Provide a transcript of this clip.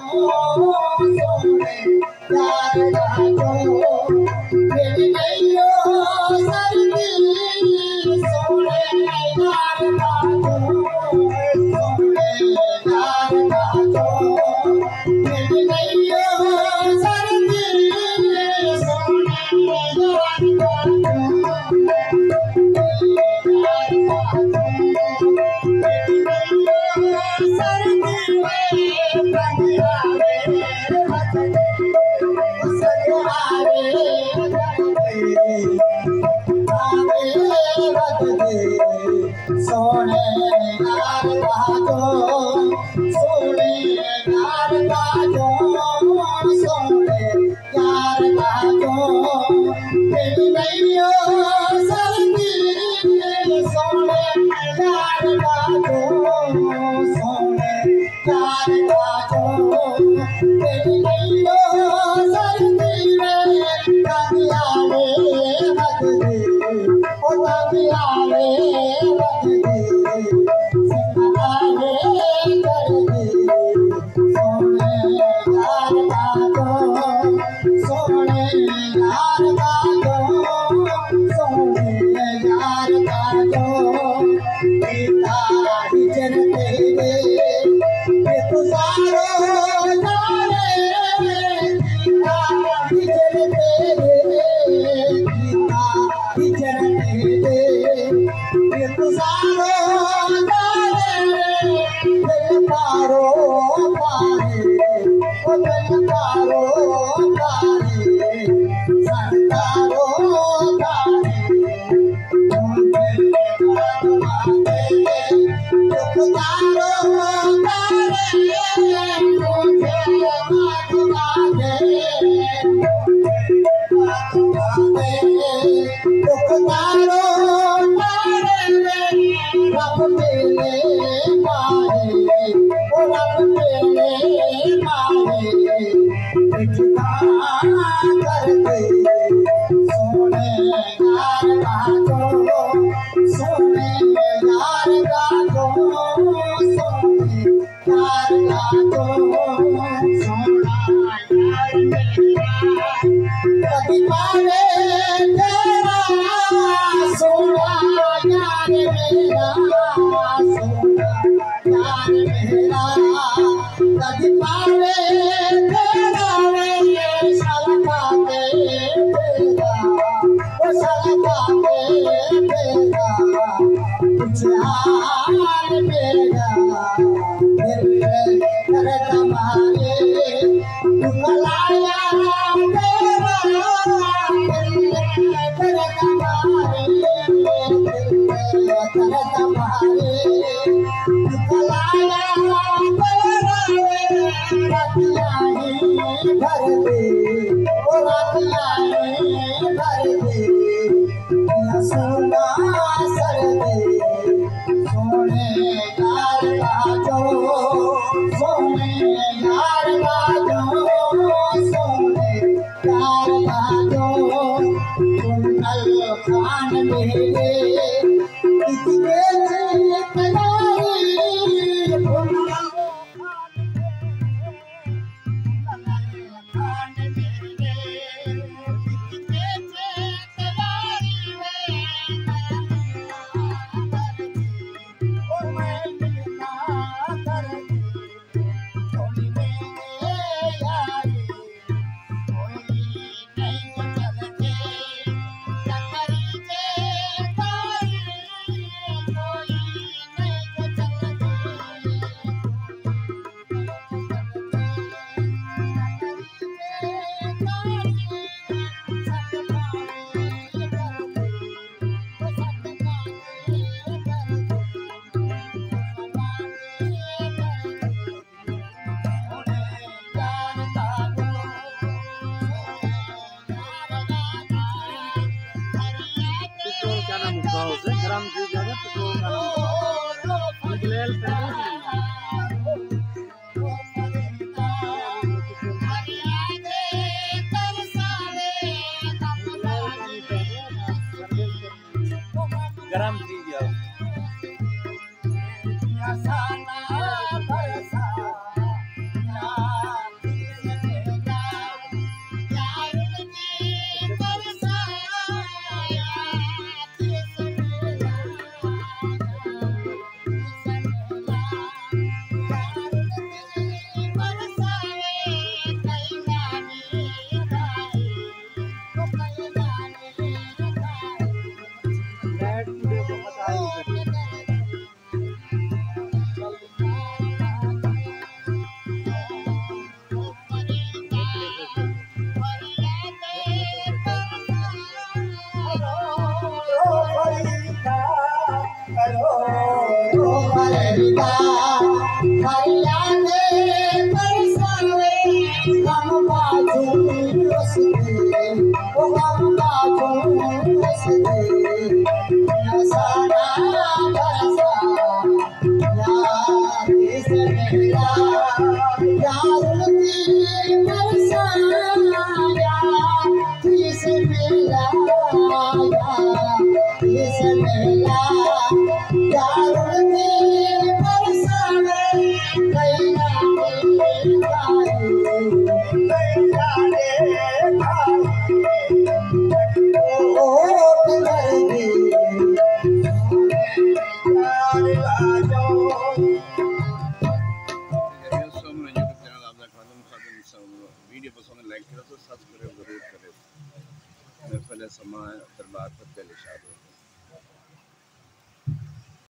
सोने यार राजो मेरी नैयो सर्दी सोने यार राजो सोने यार राजो मेरी नैयो सर्दी सोने यार राजो सोने यार बाजो सोने यार बाजो सोने यार बाजो मेरी नैयो सर्दी सोने यार बाजो सोने यार बाजो मेरी नैयो सर्दी कांगिया रे बदले ओ कांगिया रे गरम दीजिए Sana, मेरा भैया ने परसावे हम बाजू उसके ओ हम बाजू उसके नसाना बरसा यार इस मेरा यार की बरसाया इस मेरा इस मेला यार की बरसावे कैला ओ करेंगे वीडियो पसंद लाइक करें तो सब्सक्राइब जरूर करें। मैं पहले समा दरबार पर पहले शाद